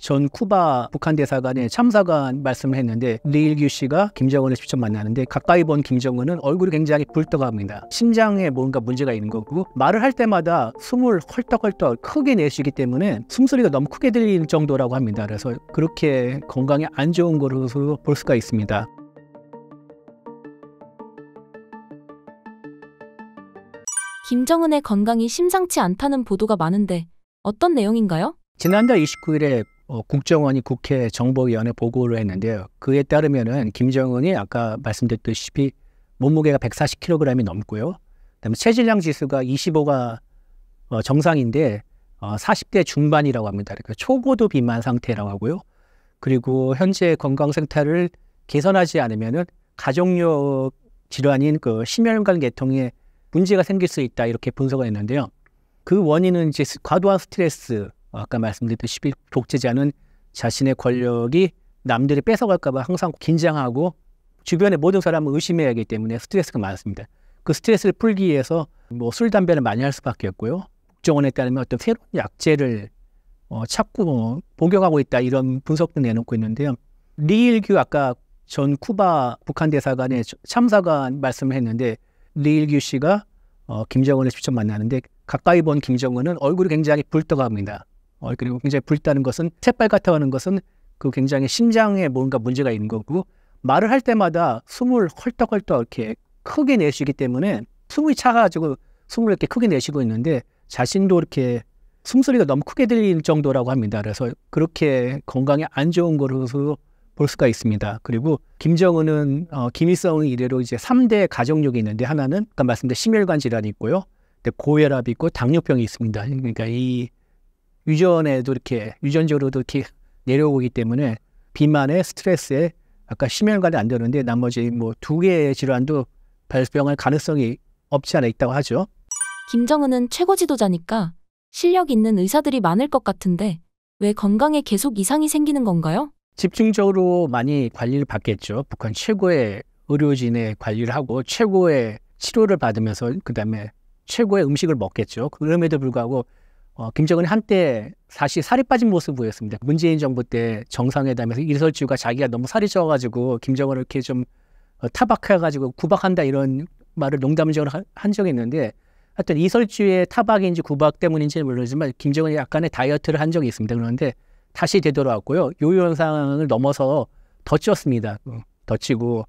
전 쿠바 북한 대사관의 참사관 말씀을 했는데 리일규 씨가 김정은을 직접 만나는데 가까이 본 김정은은 얼굴이 굉장히 붉다고합니다. 심장에 뭔가 문제가 있는 거고 말을 할 때마다 숨을 헐떡헐떡 크게 내쉬기 때문에 숨소리가 너무 크게 들릴 정도라고 합니다. 그래서 그렇게 건강에 안 좋은 것으로 볼 수가 있습니다. 김정은의 건강이 심상치 않다는 보도가 많은데 어떤 내용인가요? 지난달 29일에 국정원이 국회 정보위원회 보고를 했는데요. 그에 따르면은 김정은이 아까 말씀드렸다시피 몸무게가 140kg이 넘고요. 그다음에 체질량 지수가 25가 정상인데 40대 중반이라고 합니다. 그러니까 초고도 비만 상태라고 하고요. 그리고 현재 건강 상태를 개선하지 않으면은 가족력 질환인 그 심혈관 계통에 문제가 생길 수 있다 이렇게 분석을 했는데요. 그 원인은 이제 과도한 스트레스, 아까 말씀드렸다시피 독재자는 자신의 권력이 남들이 뺏어갈까 봐 항상 긴장하고 주변의 모든 사람을 의심해야 하기 때문에 스트레스가 많습니다. 그 스트레스를 풀기 위해서 뭐 술, 담배를 많이 할 수밖에 없고요. 국정원에 따르면 어떤 새로운 약제를 찾고 복용하고 있다 이런 분석도 내놓고 있는데요. 리일규 아까 전 쿠바 북한 대사관의 참사관 말씀을 했는데 리일규 씨가 김정은을 직접 만나는데 가까이 본 김정은은 얼굴이 굉장히 붉다고합니다. 그리고 굉장히 붉다는 것은 새빨갛다는 것은 그 굉장히 심장에 뭔가 문제가 있는 거고 말을 할 때마다 숨을 헐떡헐떡 이렇게 크게 내쉬기 때문에 숨이 차가지고 숨을 이렇게 크게 내쉬고 있는데 자신도 이렇게 숨소리가 너무 크게 들릴 정도라고 합니다. 그래서 그렇게 건강에 안 좋은 것으로 볼 수가 있습니다. 그리고 김정은은 김일성 이래로 이제 3대 가족력이 있는데 하나는 아까 말씀드린 심혈관 질환이 있고요. 고혈압이 있고 당뇨병이 있습니다. 그러니까 이 유전에도 이렇게 유전적으로도 이렇게 내려오기 때문에 비만에 스트레스에 아까 심혈관이 안 되는데 나머지 뭐 2개의 질환도 발병할 가능성이 없지 않아 있다고 하죠. 김정은은 최고 지도자니까 실력 있는 의사들이 많을 것 같은데 왜 건강에 계속 이상이 생기는 건가요? 집중적으로 많이 관리를 받겠죠. 북한 최고의 의료진의 관리를 하고 최고의 치료를 받으면서 그다음에 최고의 음식을 먹겠죠. 그럼에도 불구하고 김정은이 한때 사실 살이 빠진 모습을 보였습니다. 문재인 정부 때 정상회담에서 이설주가 자기가 너무 살이 쪄가지고 김정은을 이렇게 좀 타박해가지고 구박한다 이런 말을 농담적으로 한 적이 있는데 하여튼 이설주의 타박인지 구박 때문인지는 모르지만 김정은이 약간의 다이어트를 한 적이 있습니다. 그런데 다시 되돌아왔고요. 요요 현상을 넘어서 더 쪘습니다. 더 찌고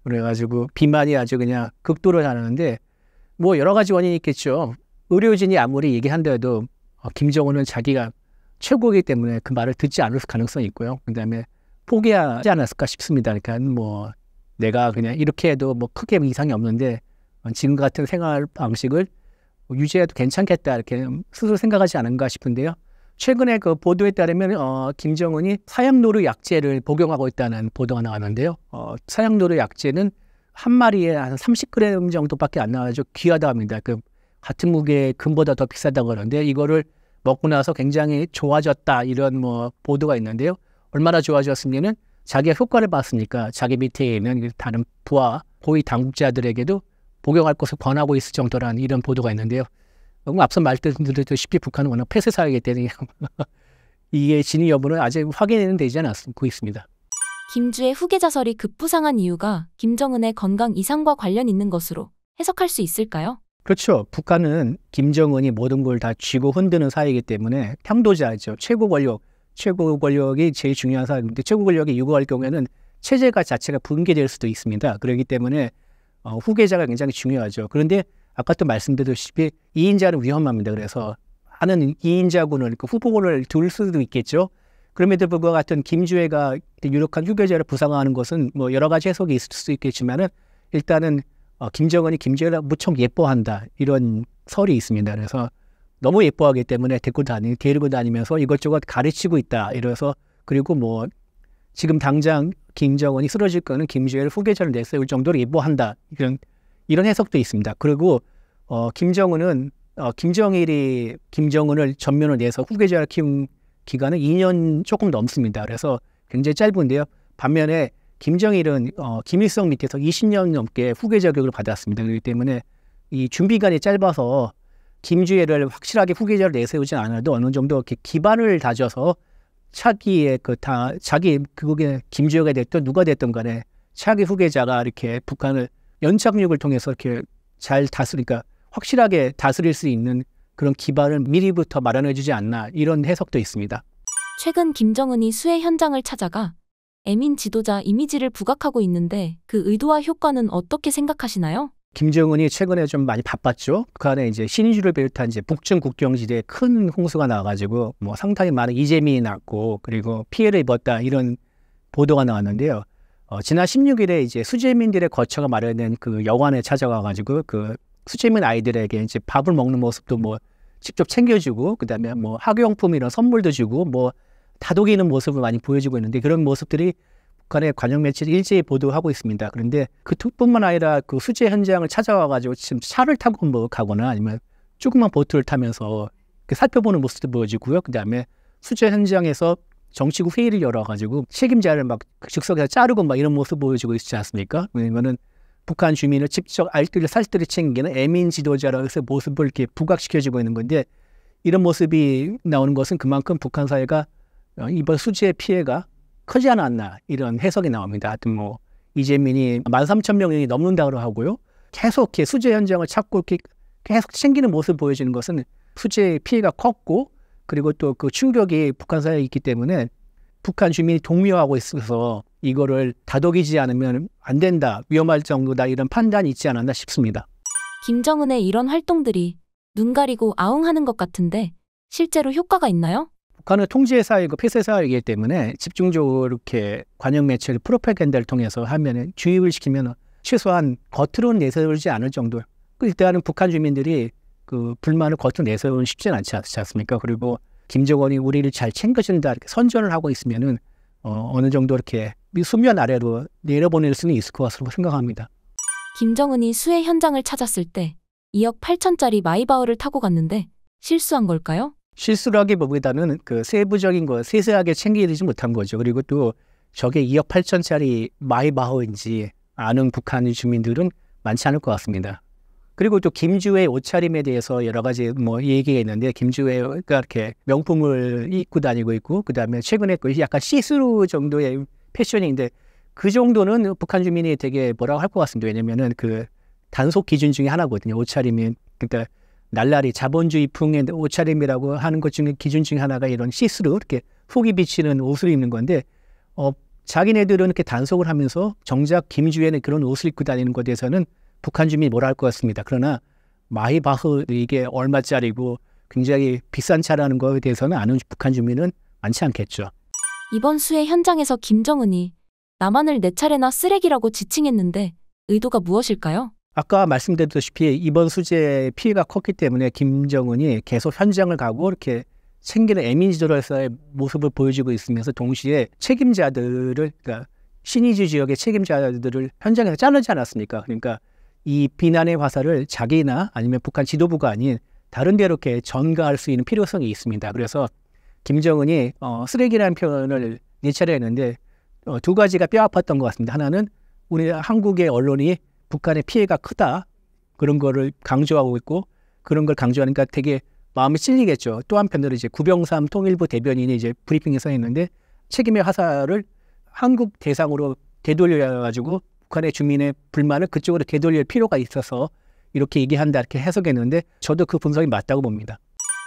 그래가지고 비만이 아주 그냥 극도로 나는데 뭐 여러 가지 원인이 있겠죠. 의료진이 아무리 얘기한데도 김정은은 자기가 최고이기 때문에 그 말을 듣지 않을 가능성이 있고요. 그다음에 포기하지 않았을까 싶습니다. 그러니까 뭐 내가 그냥 이렇게 해도 뭐 크게 이상이 없는데 지금 같은 생활 방식을 유지해도 괜찮겠다 이렇게 스스로 생각하지 않은가 싶은데요. 최근에 그 보도에 따르면 김정은이 사약노루 약제를 복용하고 있다는 보도가 나왔는데요. 사약노루 약제는 한 마리에 한 30g 정도밖에 안 나와서 귀하다고 합니다. 그 같은 무게의 금보다 더 비싸다고 그러는데 이거를 먹고 나서 굉장히 좋아졌다 이런 뭐 보도가 있는데요. 얼마나 좋아졌으면은 자기가 효과를 봤으니까 자기 밑에 있는 다른 부하 고위 당국자들에게도 복용할 것을 권하고 있을 정도라는 이런 보도가 있는데요. 앞서 말씀드렸다시피 북한은 워낙 폐쇄 사회이기 때문에 이게 진위 여부는 아직 확인은 되지 않고 있습니다. 김주의 후계자설이 급부상한 이유가 김정은의 건강 이상과 관련 있는 것으로 해석할 수 있을까요? 그렇죠. 북한은 김정은이 모든 걸 다 쥐고 흔드는 사회이기 때문에 평도자죠. 최고 권력이 제일 중요한 사회인데 최고 권력이 유고할 경우에는 체제가 자체가 붕괴될 수도 있습니다. 그렇기 때문에 후계자가 굉장히 중요하죠. 그런데 아까 또 말씀드렸다시피 2인자는 위험합니다. 그래서 하는 2인자군을 후보를 둘 수도 있겠죠. 그럼에도 불구하고 같은 김주애가 유력한 후계자를 부상하는 것은 뭐 여러 가지 해석이 있을 수 있겠지만은 일단은 김정은이 김주애를 무척 예뻐한다 이런 설이 있습니다. 그래서 너무 예뻐하기 때문에 데리고 다니면서 이것저것 가르치고 있다 이래서 그리고 뭐 지금 당장 김정은이 쓰러질 거는 김주애를 후계자를 내세울 정도로 예뻐한다 이런 해석도 있습니다. 그리고 김정은은 김정일이 김정은을 전면으로 내서 후계자를 키운 기간은 2년 조금 넘습니다. 그래서 굉장히 짧은데요. 반면에 김정일은 김일성 밑에서 20년 넘게 후계자 교육을 받았습니다. 그렇기 때문에 이 준비기간이 짧아서 김주애를 확실하게 후계자를 내세우지 않아도 어느 정도 이렇게 기반을 다져서 차기의 자기 그게 김주혁이 됐든 누가 됐든 간에 차기 후계자가 이렇게 북한을 연착륙을 통해서 이렇게 잘 다스리니까 확실하게 다스릴 수 있는 그런 기반을 미리부터 마련해주지 않나 이런 해석도 있습니다. 최근 김정은이 수해 현장을 찾아가 애민 지도자 이미지를 부각하고 있는데 그 의도와 효과는 어떻게 생각하시나요? 김정은이 최근에 좀 많이 바빴죠. 그 안에 이제 신의주를 비롯한 이제 북중 국경지대에 큰 홍수가 나와가지고 뭐 상당히 많은 이재민이 났고 그리고 피해를 입었다 이런 보도가 나왔는데요. 지난 16일에 이제 수재민들의 거처가 마련된 그 여관에 찾아가가지고 그 수재민 아이들에게 이제 밥을 먹는 모습도 뭐 직접 챙겨주고 그다음에 뭐 학용품 이런 선물도 주고 뭐 다독이는 모습을 많이 보여주고 있는데 그런 모습들이 북한의 관영 매체를 일제히 보도하고 있습니다. 그런데 그뿐만 아니라 그 수재 현장을 찾아와가지고 지금 차를 타고 뭐 가거나 아니면 조그만 보트를 타면서 살펴보는 모습도 보여주고요. 그다음에 수재 현장에서 정치국 회의를 열어가지고 책임자를 막 즉석에서 자르고 막 이런 모습 보여주고 있지 않습니까? 왜냐면은 북한 주민을 직접 알뜰히 살뜰히 챙기는 애민 지도자로서 모습을 이렇게 부각시켜주고 있는 건데 이런 모습이 나오는 것은 그만큼 북한 사회가 이번 수재의 피해가 크지 않았나 이런 해석이 나옵니다. 하여튼 뭐 이재민이 13,000명이 넘는다고 하고요. 계속 이렇게 수재 현장을 찾고 이렇게 계속 챙기는 모습을 보여주는 것은 수재의 피해가 컸고 그리고 또 그 충격이 북한 사회에 있기 때문에 북한 주민이 동요하고 있어서 이거를 다독이지 않으면 안 된다, 위험할 정도다 이런 판단이 있지 않았나 싶습니다. 김정은의 이런 활동들이 눈 가리고 아웅하는 것 같은데 실제로 효과가 있나요? 북한은 통제 사회고 폐쇄 사회이기 때문에 집중적으로 이렇게 관영 매체를 프로파간다를 통해서 하면은 주입을 시키면 최소한 겉으로는 내세우지 않을 정도. 일단은 북한 주민들이 그 불만을 겉으로 내세우는 쉽지는 않지 않습니까? 그리고 김정은이 우리를 잘 챙겨준다 이렇게 선전을 하고 있으면은 어느 정도 이렇게 수면 아래로 내려보낼 수는 있을 것으로 생각합니다. 김정은이 수해 현장을 찾았을 때 2억 8천짜리 마이바흐를 타고 갔는데 실수한 걸까요? 실수라기보다는 그 세부적인 거 세세하게 챙기지 못한 거죠. 그리고 또 저게 2억 8천짜리 마이바흐인지 아는 북한 주민들은 많지 않을 것 같습니다. 그리고 또 김주의 옷차림에 대해서 여러 가지 뭐 얘기가 있는데 김주회가 이렇게 명품을 입고 다니고 있고 그다음에 최근에 그 약간 시스루 정도의 패션인데 그 정도는 북한 주민이 되게 뭐라고 할 것 같습니다. 왜냐면은 그 단속 기준 중에 하나거든요. 옷차림이 그러니까 날라리 자본주의풍의 옷차림이라고 하는 것 중에 기준 중에 하나가 이런 시스루 이렇게 훅이 비치는 옷을 입는 건데 자기네들은 이렇게 단속을 하면서 정작 김주회는 그런 옷을 입고 다니는 것에 대해서는 북한 주민이 뭐라 할 것 같습니다. 그러나 마이바흐 이게 얼마짜리고 굉장히 비싼 차라는 것에 대해서는 아는 북한 주민은 많지 않겠죠. 이번 수해 현장에서 김정은이 남한을 4차례나 쓰레기라고 지칭했는데 의도가 무엇일까요? 아까 말씀드렸다시피 이번 수재 피해가 컸기 때문에 김정은이 계속 현장을 가고 이렇게 챙기는 애민지도로서의 모습을 보여주고 있으면서 동시에 책임자들을 그러니까 신의주 지역의 책임자들을 현장에서 자르지 않았습니까? 그러니까 이 비난의 화살을 자기나 아니면 북한 지도부가 아닌 다른 데로 이렇게 전가할 수 있는 필요성이 있습니다. 그래서 김정은이 쓰레기라는 표현을 4차례 했는데 두 가지가 뼈 아팠던 것 같습니다. 하나는 우리 한국의 언론이 북한의 피해가 크다 그런 거를 강조하고 있고 그런 걸 강조하니까 되게 마음이 찔리겠죠. 또 한편으로 이제 구병삼 통일부 대변인이 이제 브리핑에서 했는데 책임의 화살을 한국 대상으로 되돌려가지고 북한의 주민의 불만을 그쪽으로 되돌릴 필요가 있어서 이렇게 얘기한다 이렇게 해석했는데 저도 그 분석이 맞다고 봅니다.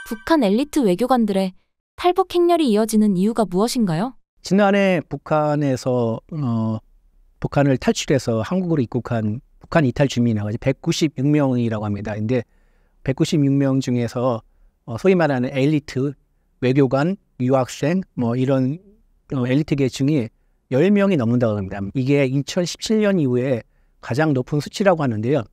북한 엘리트 외교관들의 탈북 행렬이 이어지는 이유가 무엇인가요? 지난해 북한에서 북한을 탈출해서 한국으로 입국한 북한 이탈 주민이 196명이라고 합니다. 근데 196명 중에서 소위 말하는 엘리트 외교관, 유학생 뭐 이런 엘리트 계층이 10명이 넘는다고 합니다. 이게 2017년 이후에 가장 높은 수치라고 하는데요.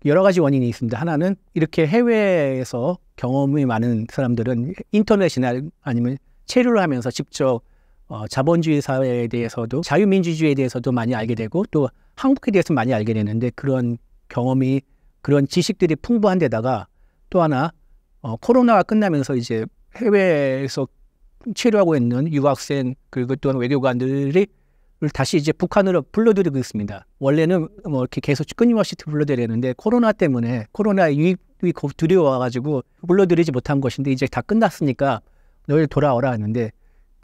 여러 가지 원인이 있습니다. 하나는 이렇게 해외에서 경험이 많은 사람들은 인터넷이나 아니면 체류를 하면서 직접 자본주의 사회에 대해서도 자유민주주의에 대해서도 많이 알게 되고 또 한국에 대해서 많이 알게 되는데 그런 경험이 그런 지식들이 풍부한 데다가 또 하나 코로나가 끝나면서 이제 해외에서 체류하고 있는 유학생 그리고 또 외교관들이 다시 이제 북한으로 불러들이고 있습니다. 원래는 뭐 이렇게 계속 끊임없이 불러들이는데 코로나 때문에 코로나 유입이 두려워가지고 불러들이지 못한 것인데 이제 다 끝났으니까 너희 돌아오라 하는데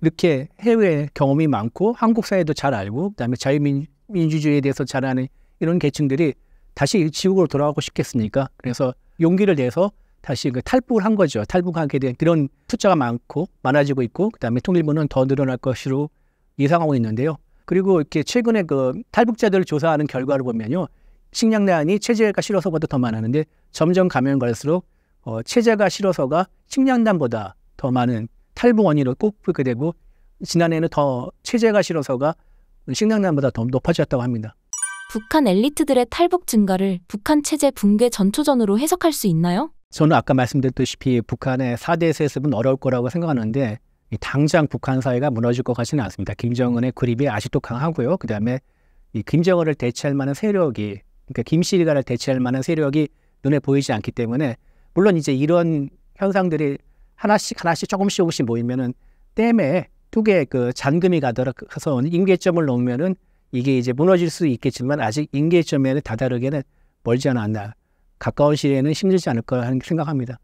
이렇게 해외 경험이 많고 한국 사회도 잘 알고 그다음에 자유민주주의에 대해서 잘 아는 이런 계층들이 다시 지국으로 돌아가고 싶겠습니까? 그래서 용기를 내서 다시 그 탈북을 한 거죠. 탈북하게 된 그런 숫자가 많아지고 있고 그다음에 통일부는 더 늘어날 것으로 예상하고 있는데요. 그리고 이렇게 최근에 그 탈북자들을 조사하는 결과를 보면요. 식량난이 체제가 싫어서보다 더 많았는데 점점 가면 갈수록 체제가 싫어서가 식량난보다 더 많은 탈북 원인으로 꼽게 되고 지난해는 더 체제가 싫어서가 식량난보다 더 높아졌다고 합니다. 북한 엘리트들의 탈북 증가를 북한 체제 붕괴 전초전으로 해석할 수 있나요? 저는 아까 말씀드렸다시피 북한의 4대 세습은 어려울 거라고 생각하는데 당장 북한 사회가 무너질 것 같지는 않습니다. 김정은의 그립이 아직도 강하고요. 그다음에 이 김정은을 대체할 만한 세력이 그러니까 김씨가를 대체할 만한 세력이 눈에 보이지 않기 때문에 물론 이제 이런 현상들이 하나씩 조금씩 모이면은 댐에 두 개의 그 잔금이 가서 임계점을 놓으면은 이게 이제 무너질 수 있겠지만 아직 임계점에는 다다르게는 멀지 않았나. 가까운 시일에는 힘들지 않을 거라 생각합니다.